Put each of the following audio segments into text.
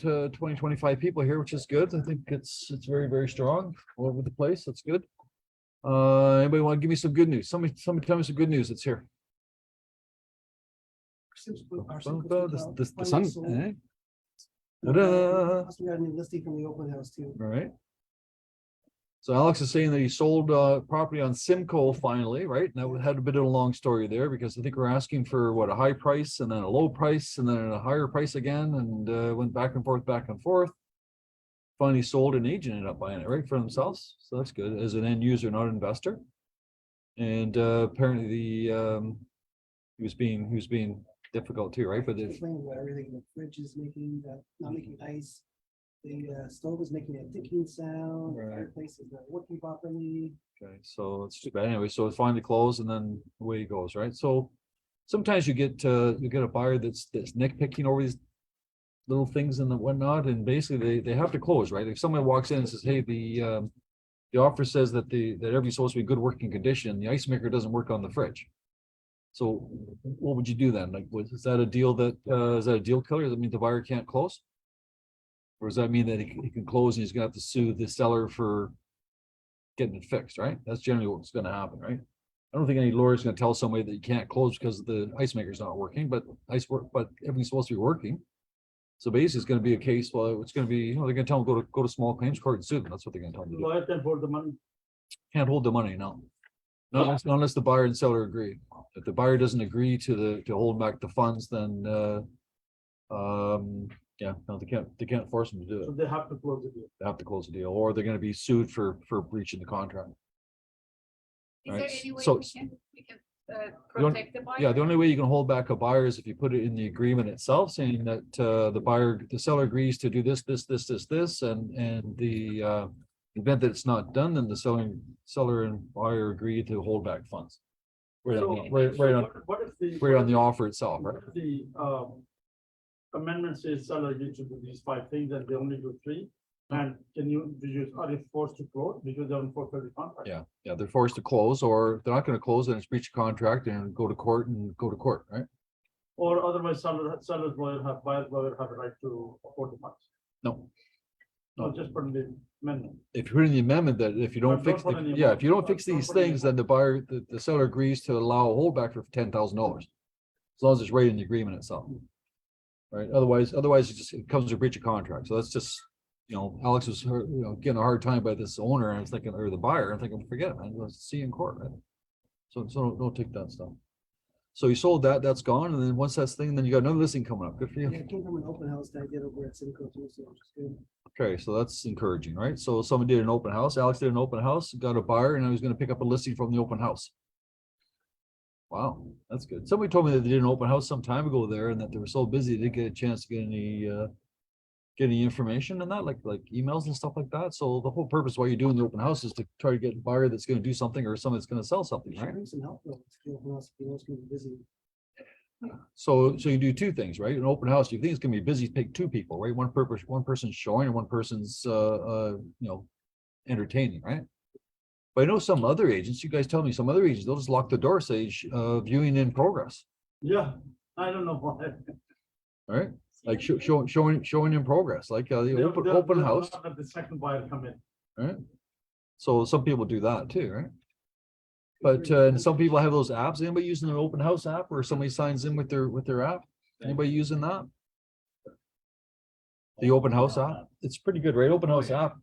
20, 25 people here, which is good. I think it's very, very strong all over the place. That's good. Anybody want to give me some good news? Somebody tell me some good news that's here. The sun. Eh? We got a new listing from the open house too. All right. So Alex is saying that he sold property on Simcoe finally, right? And that had a bit of a long story there because I think we're asking for what, a high price and then a low price and then a higher price again, and went back and forth, back and forth. Finally sold, an agent ended up buying it, right, for themselves. So that's good as an end user, not an investor. And apparently he was being difficult too, right? But Complaining about everything. The fridge is making not making ice. The stove is making a ticking sound. The fireplace is not working properly. Okay, so it's too bad. Anyway, so it's finally closed, and then away it goes, right? So sometimes you get a buyer that's nitpicking over these little things and whatnot, and basically they have to close, right? If someone walks in and says, "Hey, the offer says that everything's supposed to be good working condition, the ice maker doesn't work on the fridge." So what would you do then? Like, is that a deal killer? Does that mean the buyer can't close? Or does that mean that he can close and he's gonna have to sue the seller for getting it fixed, right? That's generally what's gonna happen, right? I don't think any lawyer is gonna tell somebody that you can't close because the ice maker's not working, but everything's supposed to be working. So basically it's gonna be a case, well, it's gonna be, they're gonna tell them go to small claims court and sue them. That's what they're gonna tell them to do. Lawyer can hold the money. Can't hold the money, no. Not unless the buyer and seller agree. If the buyer doesn't agree to hold back the funds, then yeah, no, they can't force them to do it. So they have to close the deal. They have to close the deal, or they're going to be sued for breaching the contract. Is Right. there any way So- we can protect the buyer? Yeah, the only way you can hold back a buyer is if you put it in the agreement itself, saying that the seller agrees to do this, and the event that it's not done, then the seller and buyer agree to hold back funds. Right on the offer itself, right? What if the amendment says seller agrees to do these 5 things and they only do 3? And are you forced to close because they're on forfeit the contract? Yeah, they're forced to close, or if they're not going to close, then it's breach of contract and go to court, right? Or otherwise, seller's lawyer buyer's lawyer have a right to afford the funds. No. No, just put in the amendment. If you put in the amendment that if you don't fix, if you don't fix these things, then the seller agrees to allow a holdback for $10,000. As long as it's right in the agreement itself. Right, otherwise it comes to breach of contract. So that's just, Alex was getting a hard time by this owner, and I was thinking, or the buyer, I'm thinking, forget it, man, let's see you in court, right? So don't take that stuff. So you sold that, that's gone, and then once that's thing, then you got another listing coming up. Good for you. Yeah, it came from an open house that I did over at Simcoe too, so which is good. Okay, so that's encouraging, right? So someone did an open house. Alex did an open house, got a buyer, and I was going to pick up a listing from the open house. Wow, that's good. Somebody told me that they did an open house some time ago there, and that they were so busy they didn't get a chance to get any information on that, like emails and stuff like that. So the whole purpose why you're doing the open house is to try to get a buyer that's going to do something or someone that's going to sell something, right? Bring some help though. It's the open house, you know, it's gonna be busy. So you do 2 things, right? An open house, you think it's gonna be busy, pick 2 people, right? One person's showing and one person's entertaining, right? But I know some other agents, you guys tell me, some other agents, they'll just lock the door, say viewing in progress. Yeah, I don't know why. Right? Like showing in progress, like the open house. Let the second buyer come in. Right? So some people do that too, right? But and some people have those apps. Anybody using an open house app where somebody signs in with their app? Anybody using that? The open house app? It's pretty good, right? Open house app.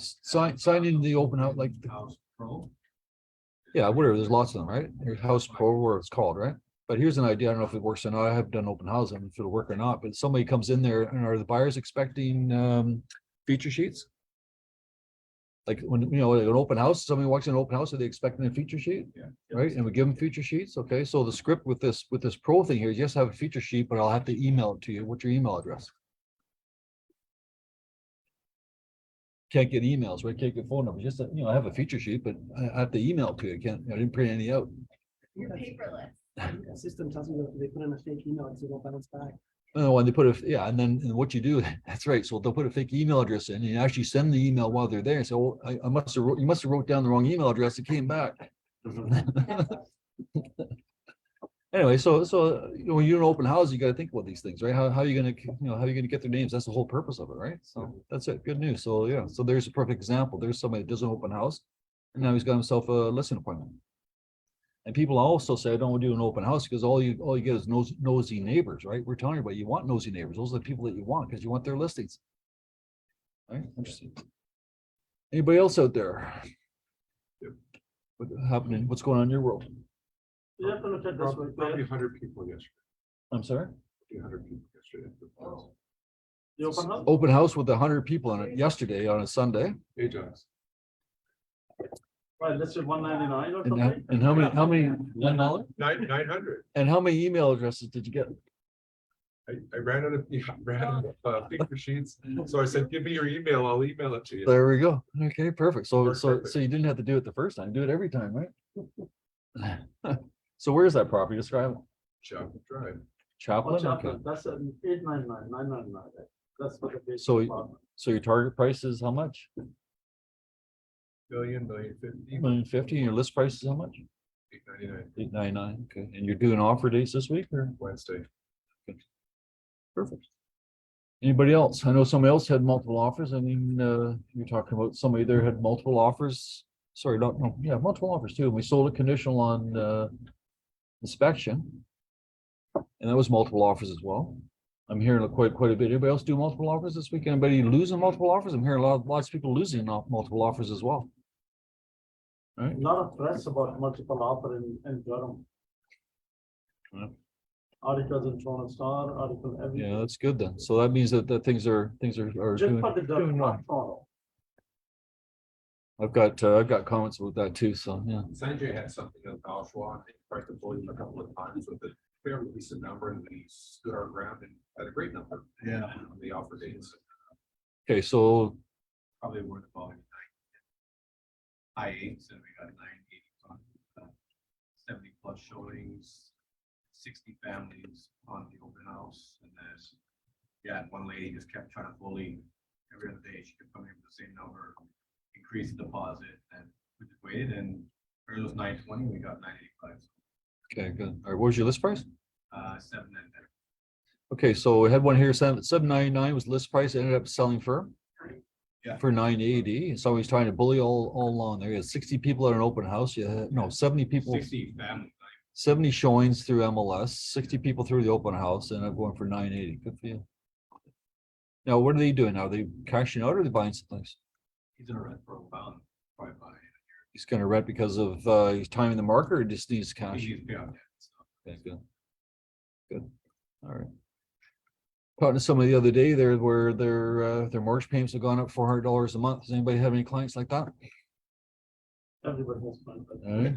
Sign in the open house, like the House Pro. Yeah, whatever. There's lots of them, right? There's House Pro, where it's called, right? But here's an idea. I don't know if it works or not. I have done open house. I don't know if it'll work or not. But somebody comes in there, and are the buyers expecting feature sheets? Like when like an open house, somebody walks in an open house, are they expecting a feature sheet? Yeah. Right, and we give them feature sheets. Okay, so the script with this pro thing here is just have a feature sheet, but I'll have to email it to you. What's your email address? Can't get emails, right? Can't get phone numbers. Just I have a feature sheet, but I have to email it to you. I didn't print any out. You're paperless. The system tells me that they put in a fake email, so they'll bounce back. Oh, and they put and then what you do, that's right. So they'll put a fake email address in, and you actually send the email while they're there. So you must have wrote down the wrong email address. It came back. Anyway, so, you know, when you're an open house, you gotta think about these things, right? How are you gonna, how are you gonna get their names? That's the whole purpose of it, right? So that's it. Good news. So, yeah, so there's a perfect example. There's somebody that does an open house. And now he's got himself a listing appointment. And people also say, I don't want to do an open house because all you get is nosy neighbors, right? We're telling you about, you want nosy neighbors. Those are the people that you want because you want their listings. Right? Interesting. Anybody else out there? What happening? What's going on in your world? You have to look at this way. Probably 100 people yesterday. I'm sorry? 100 people yesterday. The open house? Open house with 100 people in it yesterday on a Sunday. Ajax. Right, let's say 199 or And something. and how many, $1? 900. And how many email addresses did you get? I ran out of picture sheets. So I said, give me your email. I'll email it to you. There we go. Okay, perfect. So, Worked so perfect. you didn't have to do it the first time, do it every time, right? So where's that property? Describe it. Chapel Drive. Chaplain? Okay. That's an 899, 999. That's what the basic So- apartment. So your target price is how much? $1,050,000, $1,050,000, and your list price is how much? $899 $899, okay. And you're doing offer days this week or? Wednesday. Perfect. Anybody else? I know somebody else had multiple offers. I mean, you're talking about somebody there had multiple offers. Sorry, no, yeah, multiple offers too. And we sold it conditional on inspection. And that was multiple offers as well. I'm hearing quite a bit. Anybody else do multiple offers this week? Anybody losing multiple offers? I'm hearing lots of people losing multiple offers as well. Right? A lot of press about multiple offer in Durham. Yeah. Articles in Toronto Star, article everything. Yeah, that's good then. So that means that things are Just doing, for the Durham, doing well. not Toronto. I've got comments about that too. So yeah. Sanjay had something at Oshawa, and they tried to bully him a couple of times with a fairly decent number, and he stood our ground and had a great number. Yeah. On the offer dates. Okay, so Probably worth about high eights, and we got 980 on 70 plus showings, 60 families on the open house, and then yeah, one lady just kept trying to bully every other day. She kept coming in with the same number, increase the deposit, and we just waited, and hers was 920, we got 985. okay, good. All right, what was your list price? 799. Okay, so we had one here, 799 was list price, ended up selling for? Yeah. For 980. So he's trying to bully all along there. He had 60 people at an open house. Yeah, no, 70 people, 60 families. 70 showings through MLS, 60 people through the open house, and I'm going for 980. Good for you. Now, what are they doing now? Are they cashing out or are they buying some things? He's in a rent for a while, probably buying. He's gonna rent because of he's timing the market or just needs cash? He's beyond that, so. Okay, good. Good. All right. Talking to somebody the other day there where their mortgage payments have gone up $400 a month. Does anybody have any clients like that? Everybody has fun. All right.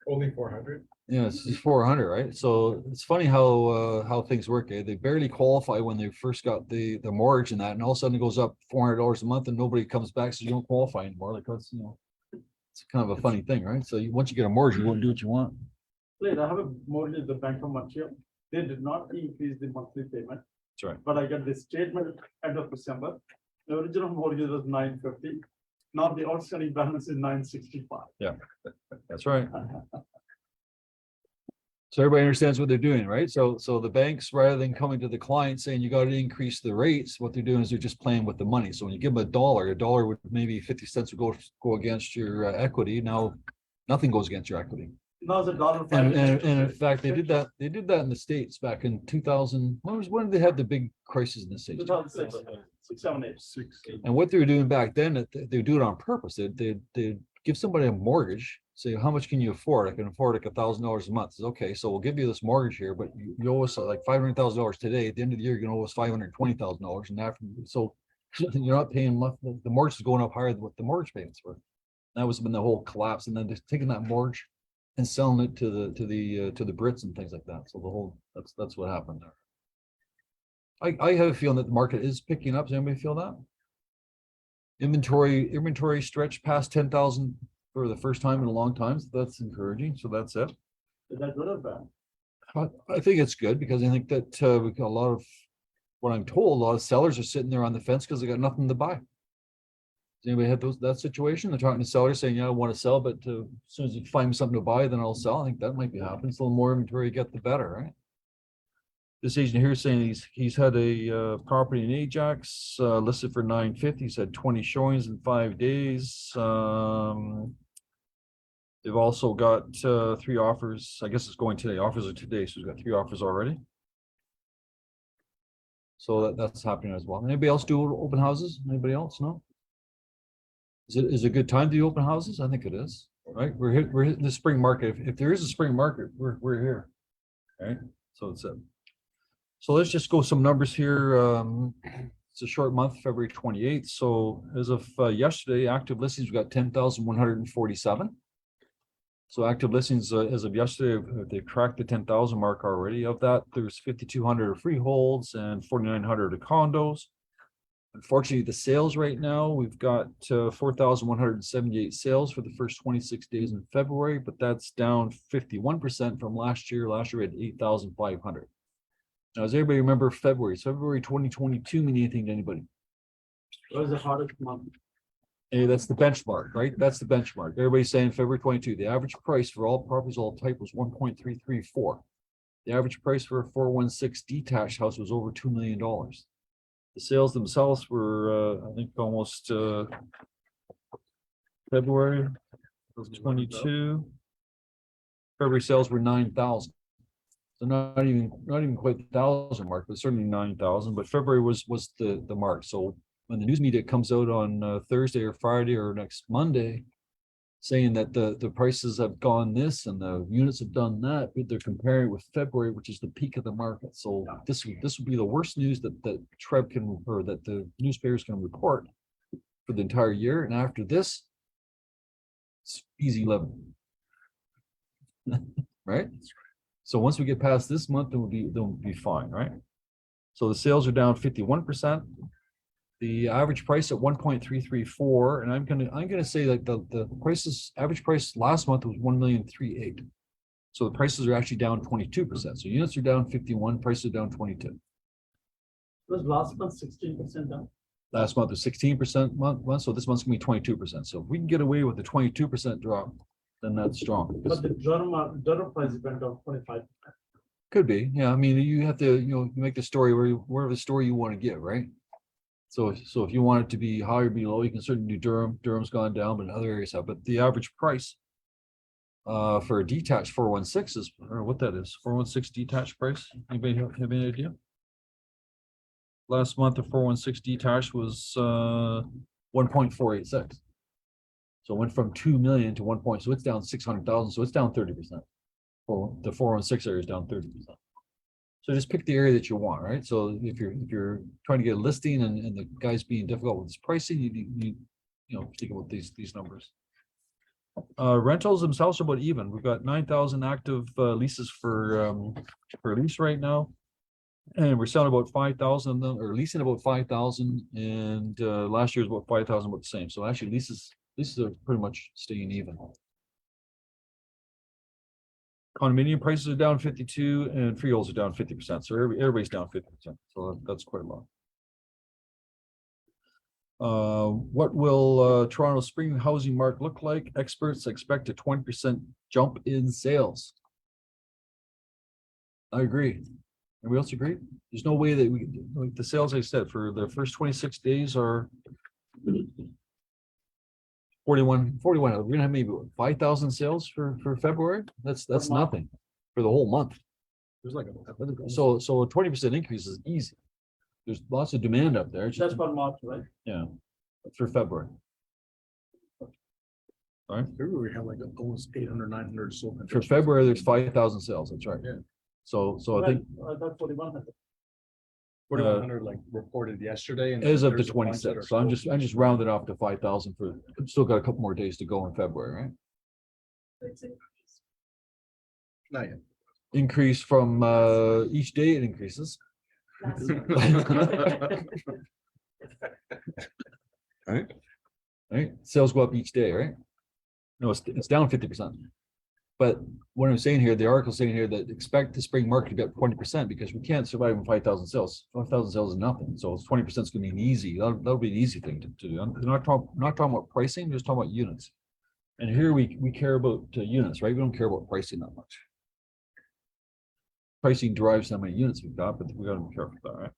Only 400. Yeah, it's just 400, right? So it's funny how things work. Eh? They barely qualify when they first got the mortgage and that, and all of a sudden it goes up $400 a month, and nobody comes back, so you don't qualify anymore. Like that's it's kind of a funny thing, right? So once you get a mortgage, you won't do what you want. Wait, I have a mortgage at the Bank of Montreal. They did not increase the monthly payment. That's right. But I got the statement end of December. The original mortgage was 950. Now the outstanding balance is 965. That's right. So everybody understands what they're doing, right? So the banks, rather than coming to the client saying you got to increase the rates, what they're doing is they're just playing with the money. So when you give them a dollar would maybe 50 cents would go against your equity. Now nothing goes against your equity. Now it's $1.05. And in fact, they did that in the States back in 2000. When did they have the big crisis in the States? 2006, 6, 7, 8. And what they were doing back then, they do it on purpose. They give somebody a mortgage, say, how much can you afford? I can afford like $1,000 a month. Says, okay, so we'll give you this mortgage here, but you owe us like $500,000 today. At the end of the year, you're gonna owe us $520,000. And after, so you're not paying much. The mortgage is going up higher than what the mortgage payments were. That was when the whole collapse, and then just taking that mortgage and selling it to the Brits and things like that. So the whole that's what happened there. I have a feeling that the market is picking up. Does anybody feel that? Inventory stretched past 10,000 for the first time in a long time. So that's encouraging. So that's it. Is that good or bad? I think it's good because I think that we've got a lot of what I'm told, a lot of sellers are sitting there on the fence because they got nothing to buy. Does anybody have that situation? They're talking to sellers saying, yeah, I want to sell, but as soon as you find something to buy, then I'll sell. I think that might be happening. So the more inventory you get, the better, right? This agent here is saying he's had a property in Ajax listed for 950. He's had 20 showings in 5 days. They've also got 3 offers. I guess it's going today. Offers are today, so he's got 3 offers already. So that's happening as well. Anybody else do open houses? Anybody else? No. Is it a good time to do open houses? I think it is. Right, we're hitting the spring market. If there is a spring market, we're here. Right, so it's it. So let's just go some numbers here. It's a short month, February 28th. So as of yesterday, active listings, we got 10,147. So active listings as of yesterday, they cracked the 10,000 mark already. Of that, there's 5,200 freeholds and 4,900 of condos. Unfortunately, the sales right now, we've got 4,178 sales for the first 26 days in February, but that's down 51% from last year. Last year we had 8,500. Now, does everybody remember February? So February 2022 mean anything to anybody? What was the hardest month? Hey, that's the benchmark, right? That's the benchmark. Everybody's saying February 22. The average price for all properties, all type was 1.334. The average price for a 416 detached house was over $2 million. The sales themselves were, I think, almost February 22. February sales were 9,000. So not even quite the 1,000 mark, but certainly 9,000. But February was the mark. So when the news media comes out on Thursday or Friday or next Monday, saying that the prices have gone this and the units have done that, but they're comparing with February, which is the peak of the market. So this would be the worst news that Trev can, or that the newspapers can report for the entire year. And after this, it's easy living. Right? So once we get past this month, then we'll be fine, right? So the sales are down 51%. The average price at 1.334, and I'm gonna say that the prices, average price last month was 1,000,038. So the prices are actually down 22%. So units are down 51, prices are down 22. Was last month 16% down? Last month was 16% month, so this month's gonna be 22%. So if we can get away with the 22% drop, then that's strong. But the Durham price went down 25%. Could be, yeah. I mean, you have to, you make the story wherever the story you want to give, right? So if you want it to be higher or below, you can certainly do Durham. Durham's gone down, but other areas have. But the average price for a detached 416 is, or what that is, 416 detached price. Anybody have any idea? Last month, the 416 detached was 1.486. So it went from 2 million to 1 point. So it's down 600,000. So it's down 30%. For the 416 area is down 30%. So just pick the area that you want, right? So if you're trying to get a listing and the guy's being difficult with his pricing, you think about these numbers. Rentals themselves are about even. We've got 9,000 active leases for lease right now, and we're selling about 5,000 or leasing about 5,000, and last year was about 5,000, about the same. So actually leases are pretty much staying even. Condominium prices are down 52 and freeholds are down 50%. So everybody's down 50%. So that's quite a lot. What will Toronto spring housing market look like? Experts expect a 20% jump in sales. I agree. Everybody else agree? There's no way that we, like the sales I said for the first 26 days are 41. We're gonna have maybe 5,000 sales for February. That's nothing for the whole month. There's like so a 20% increase is easy. There's lots of demand up there. That's for March, right? Yeah, for February. All right. February we have like almost 800, 900 sold. For February, there's 5,000 sales. That's right. Yeah. So I think That's 4,100. 4,100 like reported yesterday. And as of the there's a bunch that 26th. are So I'm sold. just rounded off to 5,000 for. Still got a couple more days to go in February, right? Not yet. Increase from each day it increases. Right. Sales go up each day, right? No, it's down 50%. But what I'm saying here, the article's saying here that expect the spring market to be up 20% because we can't survive on 5,000 sales. 5,000 sales is nothing. So it's 20% is gonna be an easy, that'll be an easy thing to do. They're not talking about pricing, they're just talking about units. And here we care about units, right? We don't care about pricing that much. Pricing drives how many units we've got, but we gotta be careful with that, right?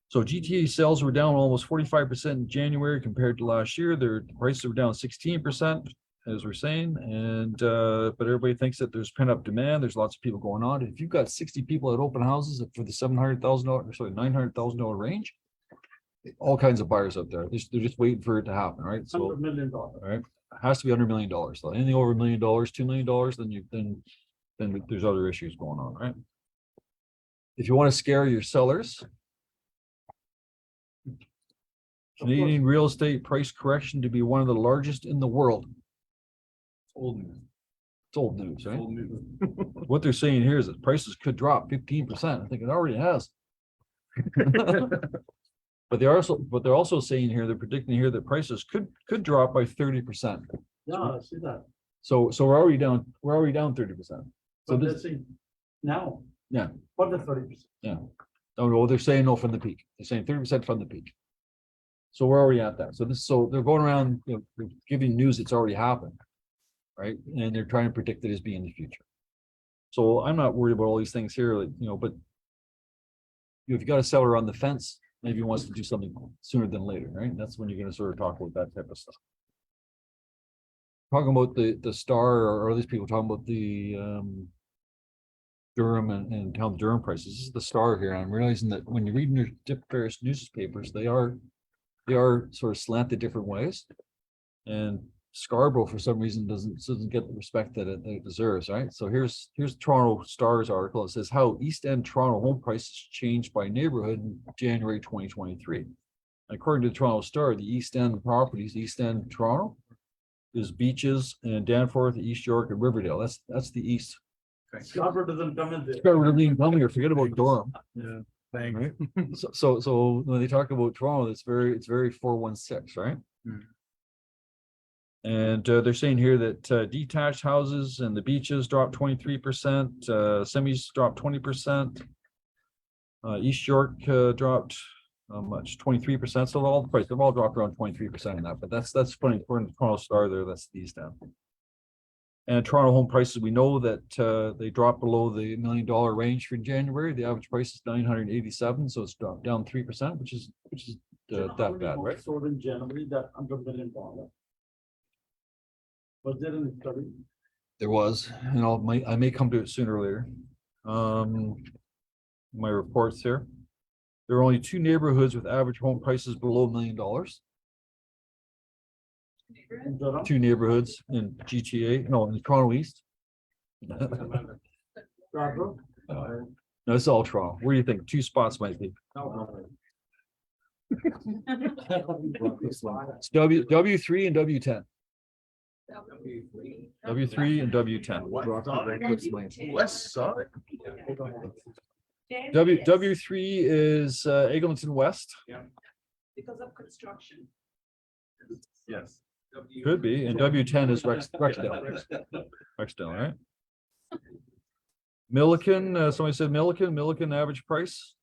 So GTA sales were down almost 45% in January compared to last year. Their prices were down 16%, as we're saying, and but everybody thinks that there's pent up demand. There's lots of people going on. If you've got 60 people at open houses for the $700,000, sorry, $900,000 range, all kinds of buyers out there. They're just waiting for it to happen, right? So, $100 million. all right, it has to be under $1 million. So anything over $1 million, $2 million, then there's other issues going on, right? If you want to scare your sellers, Canadian real estate price correction to be one of the largest in the world. Old news. It's old news, right? Old news. What they're saying here is that prices could drop 15%. I think it already has. But they're also saying here, they're predicting here that prices could drop by 30%. Yeah, I see that. So we're already down 30%. So But this, they're saying now. Yeah. What the 30%? oh no, they're saying no from the peak. They're saying 30% from the peak. So we're already at that. So they're going around, they're giving news that's already happened, right? And they're trying to predict it as being the future. So I'm not worried about all these things here, like, but if you got a seller on the fence, maybe he wants to do something sooner than later, right? That's when you're going to sort of talk about that type of stuff. Talking about the star, or these people talking about the Durham and how the Durham prices. This is the star here. I'm realizing that when you're reading your various newspapers, they are sort of slanted different ways. And Scarborough, for some reason, doesn't get the respect that it deserves, right? So here's Toronto Star's article. It says how East End Toronto home prices changed by neighborhood in January 2023. According to the Toronto Star, the East End properties, East End Toronto, is Beaches and Danforth, East York, and Riverdale. That's the East. Scarborough doesn't come in there. Scarborough doesn't even come here. Forget about Durham. Yeah, thanks. Right? So when they talk about Toronto, it's very 416, right? Hmm. And they're saying here that detached houses and the Beaches dropped 23%, semis dropped 20%. East York dropped how much? 23%. So all the prices they've all dropped around 23% in that. But that's funny. According to Toronto Star, there that's the East End. And Toronto home prices, we know that they dropped below the $1 million range for January. The average price is 987, so it's dropped down 3%, which is Do you know how that many bad, homes right? sold in January that $100 million. Was there any study? There was, and I may come to it sooner or later. My reports here. There are only 2 neighborhoods with average home prices below $1 million. In Durham? 2 neighborhoods in GTA, no, in Toronto East. Scarborough? No, it's all Toronto. Where do you think 2 spots might be? It's W3 and W10. W3 and W10. West side. W3 is Eglinton West. Because of construction. Yes. Could be, and W10 is Rexdale. Rexdale, right? Milliken, somebody said Milliken average price?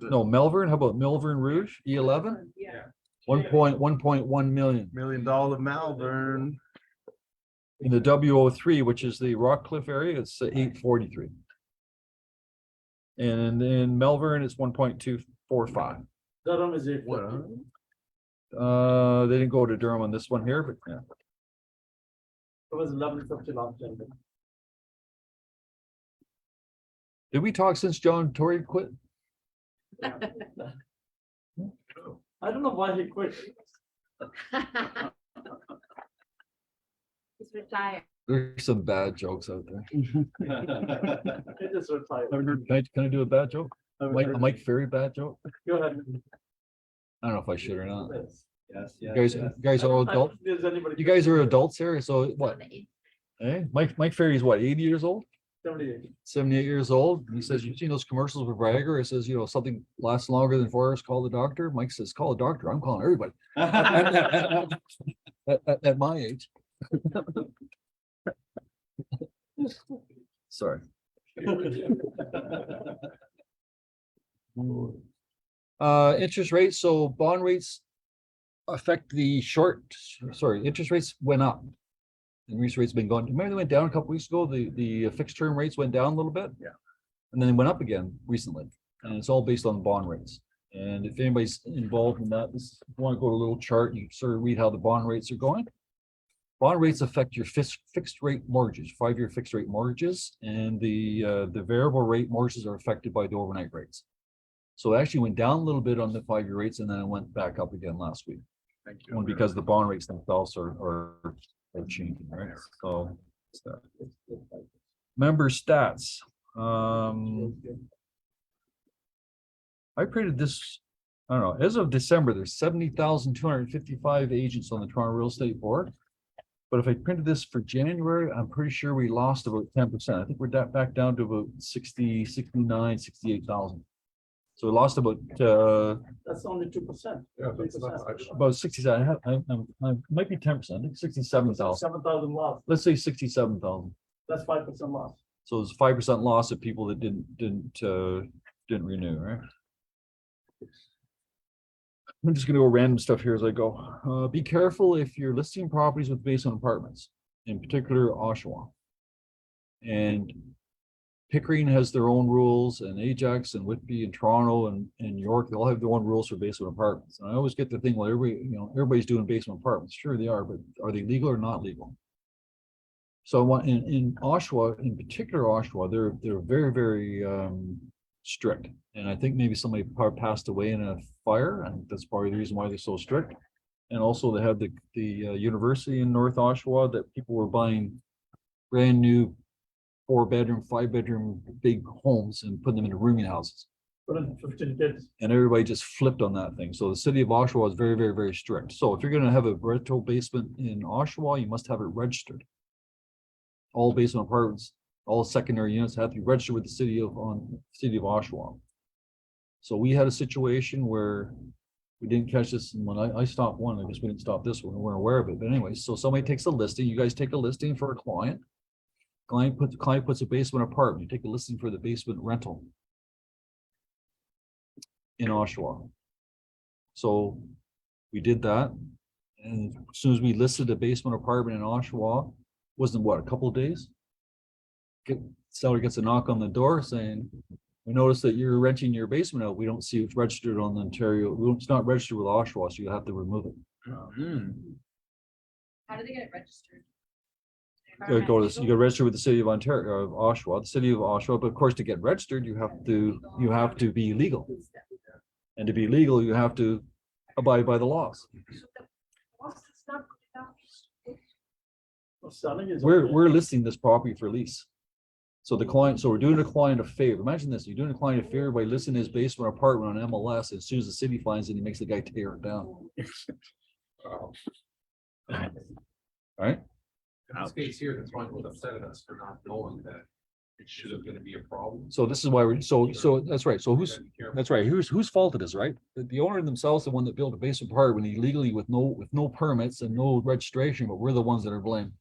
No, Melbourne, how about Melbourne Rouge, E11? Yeah. 1.1 million. $1 million Malvern. In the W03, which is the Rockcliffe area, it's 843. And in Melbourne, it's 1.245. Durham is it? They didn't go to Durham on this one here, but yeah. It was 1150 last January. Did we talk since John Tory quit? I don't know why he quit. He's retired. There's some bad jokes out there. He just retired. Can I do a bad joke? A Mike Ferry bad joke? Go ahead. I don't know if I should or not. Yes, You guys are all adults. There's anybody. You guys are adults here, so what? Eh? Mike Ferry's what, 80 years old? 78. 78 years old. He says, you've seen those commercials with Viagra? It says, something lasts longer than 4 hours, call the doctor. Mike says, call a doctor. I'm calling everybody. At my age. Sorry. Interest rates, so bond rates affect the interest rates went up. And interest rates been going, remember they went down a couple weeks ago, the fixed term rates went down a little bit? Yeah. And then they went up again recently, and it's all based on bond rates. And if anybody's involved in that, if you want to go to a little chart, you sort of read how the bond rates are going. Bond rates affect your fixed rate mortgages, 5-year fixed rate mortgages, and the variable rate mortgages are affected by the overnight rates. So it actually went down a little bit on the 5-year rates, and then it went back up again last week. Thank you. One, because the bond rates themselves are changing, right? So. Member stats. I printed this, I don't know, as of December, there's 70,255 agents on the Toronto Real Estate Board. But if I printed this for January, I'm pretty sure we lost about 10%. I think we're back down to about 60, 69, 68,000. So we lost about That's only 2%. Yeah, that's not much. about 67. I might be 10%. I think 67,000. 7,000 loss. Let's say 67,000. That's 5% loss. So it's 5% loss of people that didn't renew, right? I'm just gonna go random stuff here as I go. Be careful if you're listing properties with basement apartments, in particular Oshawa. And Pickering has their own rules, and Ajax and Whitby and Toronto and York, they all have their own rules for basement apartments. And I always get the thing, well, everybody's doing basement apartments. Sure they are, but are they legal or not legal? So in Oshawa, in particular Oshawa, they're very, very strict. And I think maybe somebody passed away in a fire, and that's probably the reason why they're so strict. And also they have the university in North Oshawa that people were buying brand new 4-bedroom, 5-bedroom big homes and putting them into rooming houses. Put in 15 kids. And everybody just flipped on that thing. So the city of Oshawa is very, very, very strict. So if you're going to have a rental basement in Oshawa, you must have it registered. All basement apartments, all secondary units have to be registered with the city of Oshawa. So we had a situation where we didn't catch this, and when I stopped one, I guess we didn't stop this one, we weren't aware of it. But anyway, so somebody takes a listing, you guys take a listing for a client. Client puts a basement apartment, you take a listing for the basement rental in Oshawa. So we did that. And as soon as we listed a basement apartment in Oshawa, wasn't what, a couple of days? Seller gets a knock on the door saying, we noticed that you're renting your basement out. We don't see it's registered on the Ontario. It's not registered with Oshawa, so you have to remove it. How do they get it registered? You go register with the city of Ontario, of Oshawa, the city of Oshawa, but of course, to get registered, you have to be legal. And to be legal, you have to abide by the laws. Selling is. We're listing this property for lease. So we're doing a client a favor. Imagine this, you're doing a client a favor by listing his basement apartment on MLS. As soon as the city finds it, he makes the guy tear it down. Right? In this case here, the client was upset at us for not knowing that it should have gonna be a problem. So this is why so that's right. So whose fault it is, right? The owner themselves, the one that built a basement apartment illegally with no permits and no registration, but we're the ones that are blamed.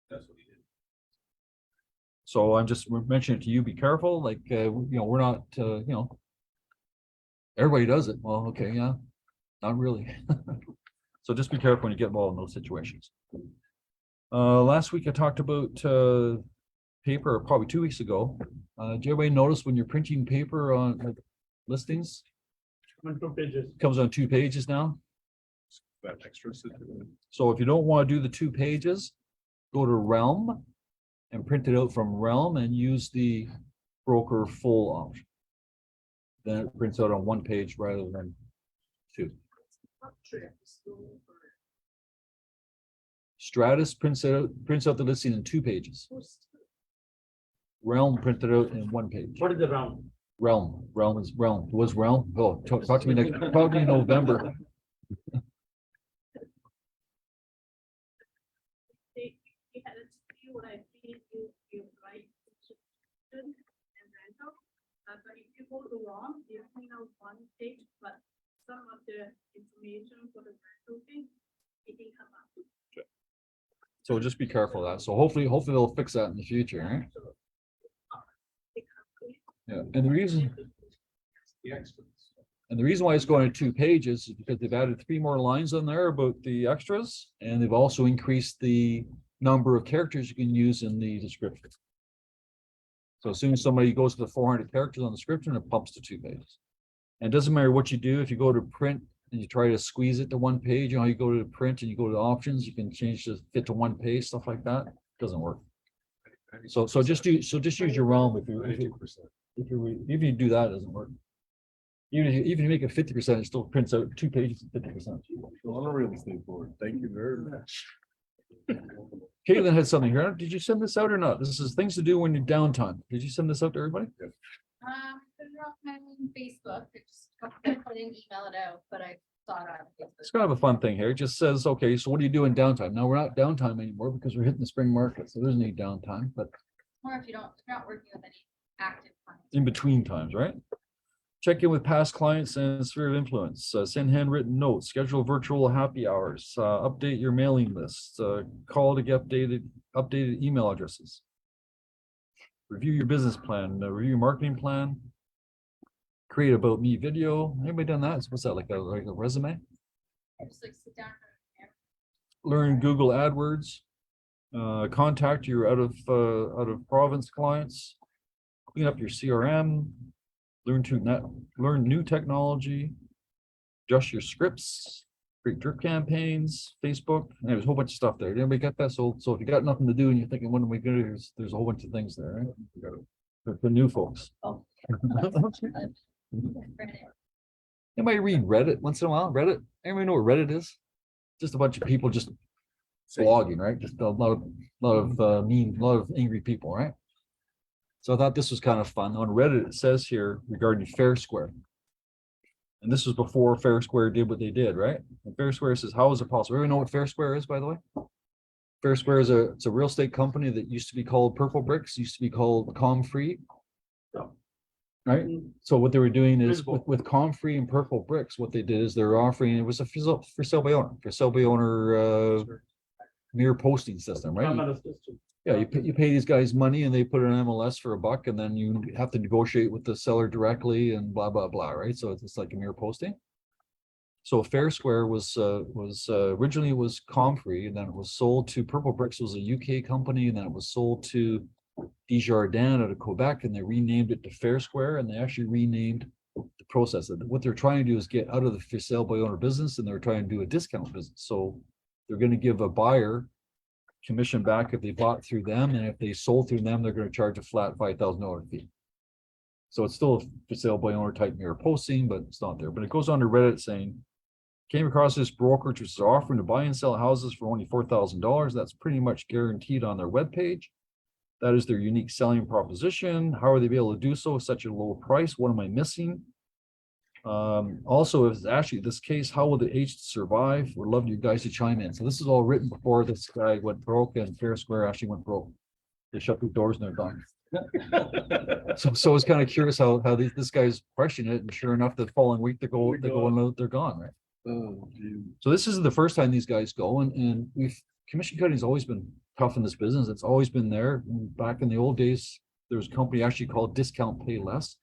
That's what he did. So I'm just mentioning it to you, be careful, like, we're not, everybody does it. Well, okay, yeah, not really. So just be careful when you get involved in those situations. Last week I talked about, paper, probably 2 weeks ago. Do you ever notice when you're printing paper on listings, On 2 pages. comes on 2 pages now? That extra. So if you don't want to do the 2 pages, go to Realm and print it out from Realm and use the broker full option. Then it prints out on 1 page rather than 2. Stratus prints out the listing in 2 pages. Realm printed out in 1 page. What is the round? Realm is Realm. Was Realm? Oh, talk to me next, talk to me in November. You had a few what I feel you right subscription and rental. But if you go to wrong, you clean out 1 page, but some of the information for the rental thing, it didn't come up. So just be careful of that. So hopefully they'll fix that in the future, right? Yeah, and the reason why it's going to 2 pages is because they've added 3 more lines on there about the extras, and they've also increased the number of characters you can use in the description. So as soon as somebody goes to the 400 characters on the description, it pumps to 2 pages. And it doesn't matter what you do. If you go to print and you try to squeeze it to 1 page, you know, you go to print and you go to the options, you can change the fit to 1 page, stuff like that. Doesn't work. So just use your realm if you do that, it doesn't work. Even if you make it 50%, it still prints out 2 pages at 50%. On a real estate board. Thank you very much. Katelyn had something here. Did you send this out or not? This is things to do when you're downtime. Did you send this out to everybody? Put it on my Facebook, I didn't email it out, but I saw it on It's Facebook. kind of a fun thing here. It just says, okay, so what do you do in downtime? Now, we're not downtime anymore because we're hitting the spring market, so there's no downtime, but Or if you're not working with any active clients. in between times, right? Check in with past clients and sphere of influence, send handwritten notes, schedule virtual happy hours, update your mailing list, call to get updated email addresses. Review your business plan, review your marketing plan. Create about me video. Anybody done that? What's that, like a resume? Just like sit down. Learn Google AdWords. Contact your out of province clients. Clean up your CRM. Learn new technology. Adjust your scripts. Create drip campaigns. Facebook. And there's a whole bunch of stuff there. Did anybody get that? So if you got nothing to do and you're thinking, what am I gonna do? There's a whole bunch of things there. Right? For the new folks. Oh. Anybody read Reddit once in a while? Reddit? Anybody know what Reddit is? Just a bunch of people just blogging, right? Just a lot of angry people, right? So I thought this was kind of fun. On Reddit, it says here regarding Fair Square. And this was before Fair Square did what they did, right? And Fair Square says, how is it possible? Everybody know what Fair Square is, by the way? Fair Square is it's a real estate company that used to be called Purple Bricks, used to be called Comfree. Right? So what they were doing is with Comfree and Purple Bricks, what they did is they're offering, it was a for sale by owner, mirror posting system, right? Camera system. Yeah, you pay these guys money and they put it on MLS for $1, and then you have to negotiate with the seller directly and blah, blah, blah, right? So it's like a mirror posting. So Fair Square was originally it was Comfree, and then it was sold to Purple Bricks, was a UK company, and then it was sold to Desjardins out of Quebec, and they renamed it to Fair Square, and they actually renamed the process. What they're trying to do is get out of the for sale by owner business, and they're trying to do a discount business. So they're going to give a buyer commission back if they bought through them, and if they sold through them, they're going to charge a flat $5,000 fee. So it's still a for sale by owner type mirror posting, but it's not there. But it goes on to Reddit saying, came across this brokerage which is offering to buy and sell houses for only $4,000. That's pretty much guaranteed on their webpage. That is their unique selling proposition. How are they able to do so at such a low price? What am I missing? Also, if it's actually this case, how will the agent survive? We'd love you guys to chime in. So this is all written before this guy went broke and Fair Square actually went broke. They shut the doors and they're gone. So I was kind of curious how this guy's questioning it, and sure enough, the following week they're gone, right? Oh, geez. So this isn't the first time these guys go, and commission cutting has always been tough in this business. It's always been there. Back in the old days, there was a company actually called Discount Pay Less.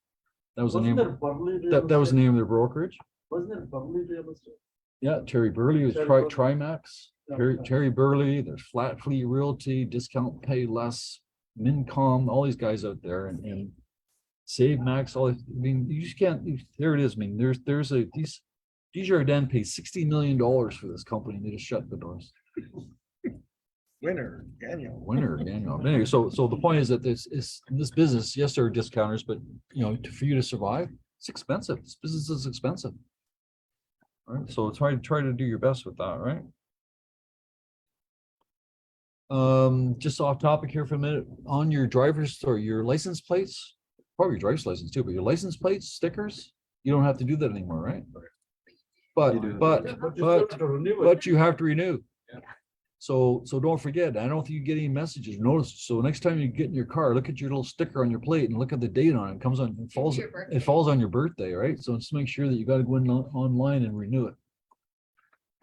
That was the name. That was the name of their brokerage. Wasn't it Burley Real Estate? Yeah, Terry Burley was Terry Burley. Trimax. Yeah. Terry Burley. There's Flat Fleet Realty, Discount Pay Less, Mincom. All these guys out there, and Save Max. I mean, you just can't. There it is. I mean, there's these Desjardins paid $60 million for this company. And they just shut the doors. Winner, Daniel. Anyway, so the point is that this business, yes, there are discounters, but for you to survive, it's expensive. This business is expensive. All right, so try to do your best with that, right? Just off topic here for a minute, on your driver's or your license plates, probably your driver's license too, but your license plates, stickers, you don't have to do that anymore, right? But you have to renew. So don't forget, I don't think you get any messages, notice. So next time you get in your car, look at your little sticker on your plate and look at the date on it. It comes on, it falls on your birthday, right? So just make sure that you got to go in online and renew it.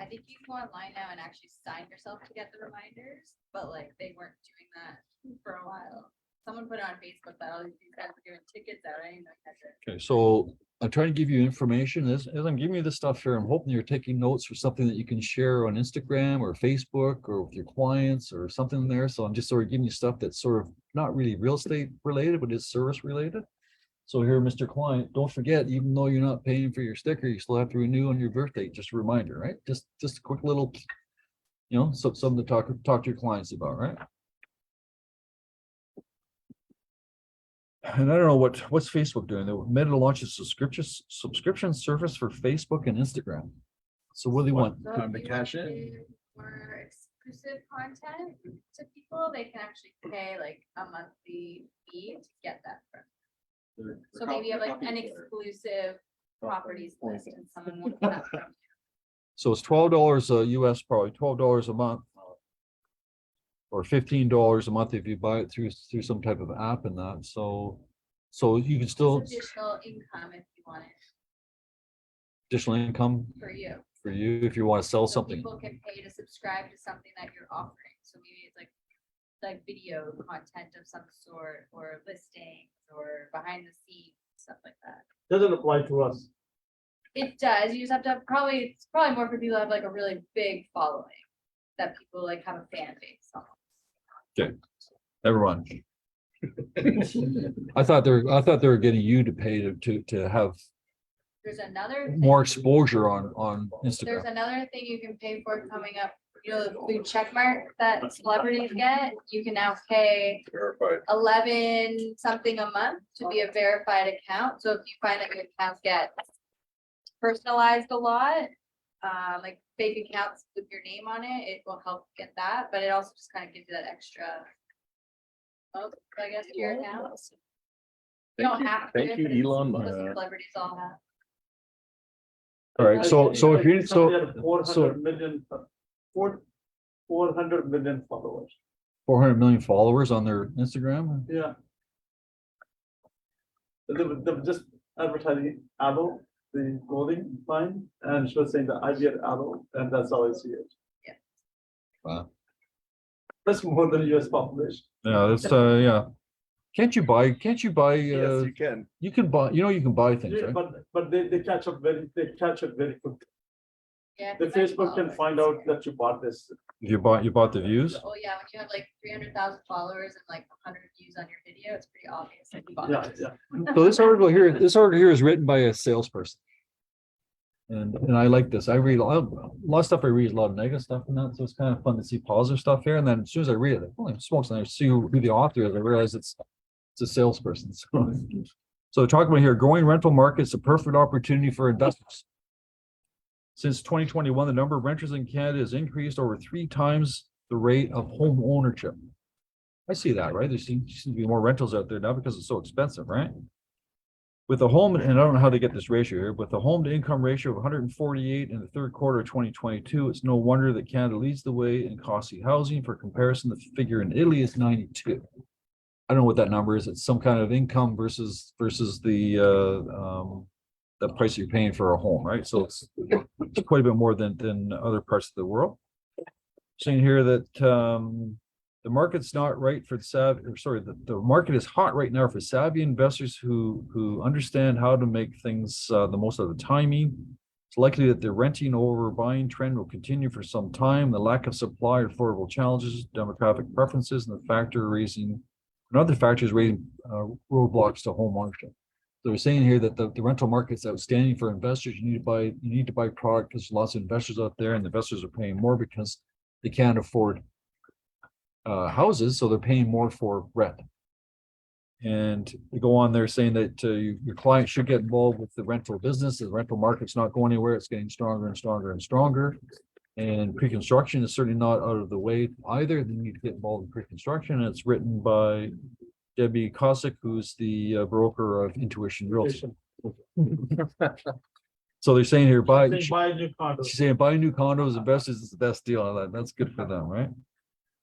I think you can go online now and actually sign yourself to get the reminders, but like they weren't doing that for a while. Someone put it on Facebook that all these guys were giving tickets out. I didn't know that. Okay, so I'm trying to give you information. As I'm giving you this stuff here, I'm hoping you're taking notes for something that you can share on Instagram or Facebook or with your clients or something there. So I'm just sort of giving you stuff that's sort of not really real estate related, but is service related. So here, Mr. Client, don't forget, even though you're not paying for your sticker, you still have to renew on your birthday. Just a reminder, right? Just a quick little, something to talk to your clients about, right? And I don't know what's Facebook doing. They Meta launches subscription service for Facebook and Instagram. So what do they want? So Time to if you cash want in. to do more exclusive content to people, they can actually pay like a monthly fee to get that from. So maybe you have like an exclusive properties list and someone wants that from. So it's $12 US, probably $12 a month. Or $15 a month if you buy it through some type of app and that. So you can still It's additional income if you want it additional income for you. for you if you want to sell So something. people can pay to subscribe to something that you're offering. So maybe it's like video content of some sort or listings or behind the scenes, stuff like that. Doesn't apply to us. It does. You just have to it's probably more for people who have like a really big following that people like have a fan base on. Everyone. I thought they were getting you to pay to have There's another thing. more exposure on There's Instagram. another thing you can pay for coming up, the blue check mark that celebrities get, you can now pay Verified. 11 something a month to be a verified account. So if you find that your accounts get personalized a lot, like fake accounts with your name on it, it will help get that, but it also just kind of gives you that extra, I guess, to your accounts. You don't have to. Thank you, but it's Elon what Musk. the celebrities all have. All right, so if you Four hundred million, 400 million followers. 400 million followers on their Instagram. Yeah. They were just advertising Avo, the clothing line, and she was saying that I get Avo, and that's how I see it. Wow. That's more than US population. Yeah, that's yeah. Can't you buy? Yes, you can. You can buy. You can buy things, Yeah, right? but they catch up very quickly. Yeah. The 'cause that's Facebook can followers. find out that you bought this. You bought the views. Oh, yeah, when you have like 300,000 followers and like 100 views on your video, it's pretty obvious that you bought Yeah, it. yeah. So this article here is written by a salesperson. And I like this. I read a lot of stuff. I read a lot of negative stuff and that, so it's kind of fun to see positive stuff here. And then as soon as I read it, holy smokes, and I see who the author is, I realize it's a salesperson. So talking about here, growing rental markets, a perfect opportunity for investors. Since 2021, the number of renters in Canada has increased over 3 times the rate of home ownership. I see that, right? There seems to be more rentals out there now because it's so expensive, right? With a home, and I don't know how to get this ratio here, with a home to income ratio of 148 in the third quarter of 2022, it's no wonder that Canada leads the way in costly housing. For comparison, the figure in Italy is 92. I don't know what that number is. It's some kind of income versus the price you're paying for a home, right? So it's quite a bit more than other parts of the world. Saying here that the market's not right for the market is hot right now for savvy investors who understand how to make things the most of the timing. It's likely that the renting over buying trend will continue for some time. The lack of supply, affordable challenges, demographic preferences, and other factors raising roadblocks to home ownership. So they're saying here that the rental market's outstanding for investors. You need to buy product because there's lots of investors out there, and the investors are paying more because they can't afford houses, so they're paying more for rent. And they go on there saying that your client should get involved with the rental business. The rental market's not going anywhere. It's getting stronger and stronger and stronger. And pre-construction is certainly not out of the way either. They need to get involved in pre-construction. And it's written by Debbie Kosick, who's the broker of Intuition Realty. So they're saying here, Buy a new condo. she's saying buy new condos, investors is the best deal. That's good for them, right?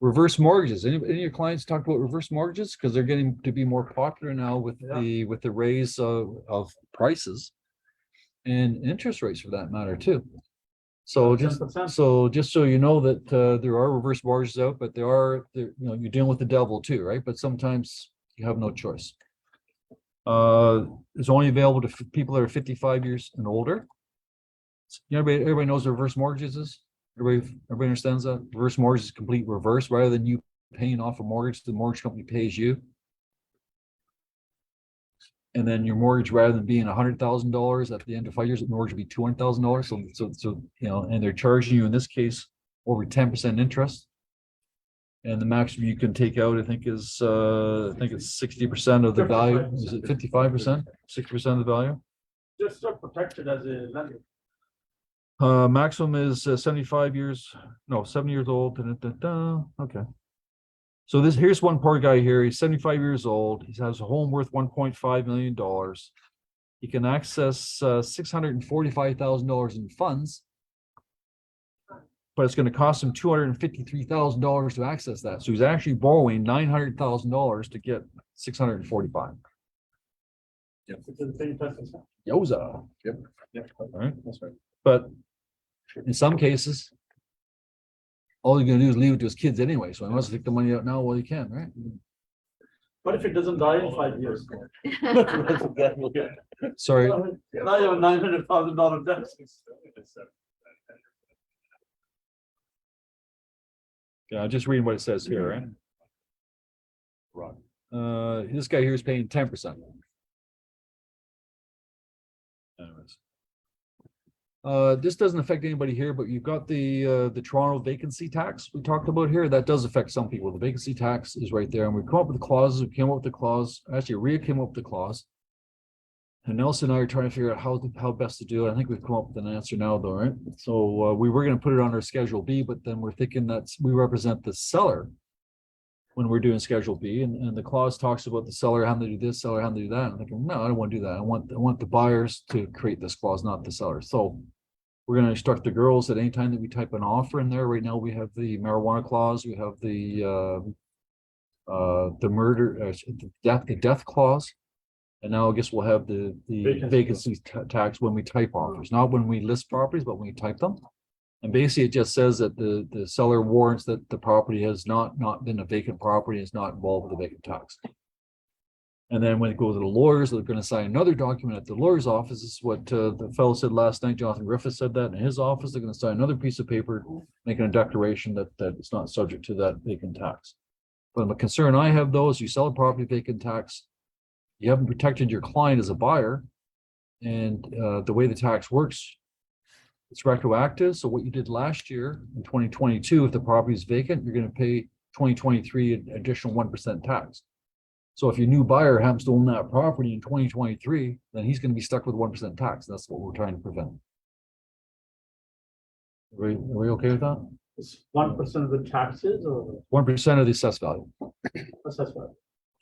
Reverse mortgages. Any of your clients talk about reverse mortgages? Because they're getting to be more popular now with the raise of prices and interest rates for that matter too. So just, 10%. so just so you know that, there are reverse mortgages out, but you know, you're dealing with the devil too, right? But sometimes you have no choice. It's only available to people that are 55 years and older. Everybody knows what reverse mortgages is. Everybody understands that reverse mortgage is complete reverse. Rather than you paying off a mortgage, the mortgage company pays you. And then your mortgage, rather than being $100,000 at the end of 5 years, the mortgage will be $200,000. So, you know, and they're charging you in this case over 10% interest. And the maximum you can take out, I think is, I think it's 60% of the value. Is it 55%? 60% of the value? Just so protected as a lender. Maximum is 75 years, no, 70 years old. Okay. So here's one poor guy here. He's 75 years old. He has a home worth $1.5 million. He can access $645,000 in funds. But it's going to cost him $253,000 to access that. So he's actually borrowing $900,000 to get 645. It's the same person. Yoza. Yep. All right. That's right. But in some cases, all you're gonna do is leave it to his kids anyway. So he wants to take the money out now while he can, right? What if it doesn't die in 5 years? Sorry. Now you have a $900,000 debt. Yeah, just reading what it says here, right? This guy here is paying 10%. Anyways. This doesn't affect anybody here, but you've got the Toronto vacancy tax we talked about here. That does affect some people. The vacancy tax is right there, and we've come up with the clauses. We came up with the clause. Actually, Rhea came up with the clause. And Nelson and I are trying to figure out how best to do it. I think we've come up with an answer now, though, right? So we were going to put it on our Schedule B, but then we're thinking that we represent the seller when we're doing Schedule B, and the clause talks about the seller having to do this, seller having to do that. I'm thinking, no, I don't want to do that. I want the buyers to create this clause, not the seller. So we're going to instruct the girls that anytime that we type an offer in there. Right now, we have the marijuana clause, we have the murder, the death clause. And now I guess we'll have the vacancy tax when we type offers, not when we list properties, but when we type them. And basically it just says that the seller warrants that the property has not been a vacant property, is not involved with the vacant tax. And then when it goes to the lawyers, they're going to sign another document at the lawyer's office. This is what the fellow said last night. Jonathan Griffith said that in his office. They're going to sign another piece of paper, making a declaration that it's not subject to that vacant tax. But the concern I have, though, is you sell a property vacant tax, you haven't protected your client as a buyer, and the way the tax works, it's retroactive. So what you did last year in 2022, if the property is vacant, you're going to pay 2023 an additional 1% tax. So if your new buyer happens to own that property in 2023, then he's going to be stuck with 1% tax. That's what we're trying to prevent. Are we okay with that? It's 1% of the taxes or 1% of the assessed value. assessment?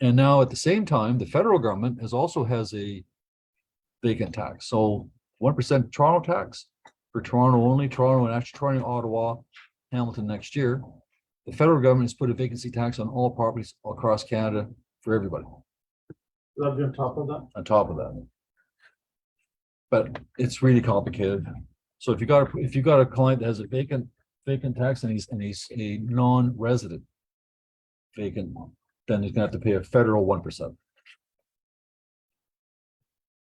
And now at the same time, the federal government has a vacant tax. So 1% Toronto tax for Toronto only, Toronto and actually Toronto, Ottawa, Hamilton next year. The federal government has put a vacancy tax on all properties across Canada for everybody. That'll be on top of that. On top of that. But it's really complicated. So if you got a client that has a vacant tax and he's a non-resident vacant, then he's gonna have to pay a federal 1%.